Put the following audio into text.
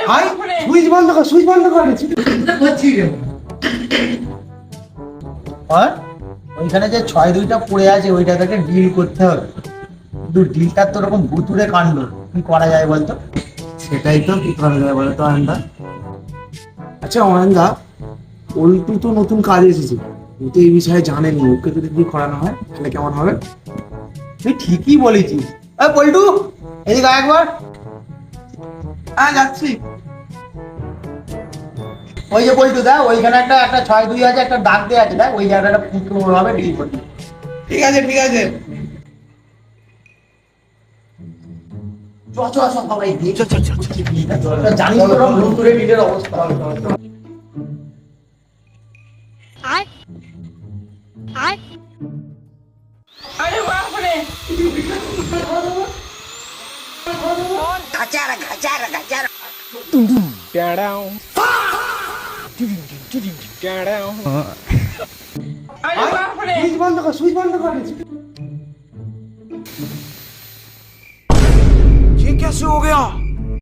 ভাই সুইচ বন্ধ কর, সুইচ বন্ধ কর। করছি রে। আর ওইখানে যে 6-2টা পড়ে আছে ওইটা থেকে ডিল করতে হবে। কিন্তু ডিলটার তো এরকম ভুতুড়ে কাণ্ড, কি করা যায় বলতো? সেটাই তো, কি করা যায় বলো তো অয়নদা? আচ্ছা অয়নদা, পল্টু তো নতুন কাজ এসেছে, ও তো এই বিষয়ে জানেনি। ওকে যদি কি করানো হয় তাহলে কেমন হবে? তুই ঠিকই বলেছিস। পল্টু এদিকে আয় একবার। হ্যাঁ যাচ্ছি। ওই যে পল্টু দা, ওইখানে একটা একটা 6-2 আছে, একটা দাগ দিয়ে আছে, দেখ ওই জায়গাটা পুরো ভাবে ডিল করবি। ঠিক আছে ঠিক আছে। সবাই জানিস তো ওরকম ভুতুড়ে ডিলের অবস্থা। আয় আয় আরে বাপ রে Gajara, gajara, gajara. আরে বাপ রে সুইচ বন্ধ কর, সুইচ বন্ধ কর। ये कैसे हो गया?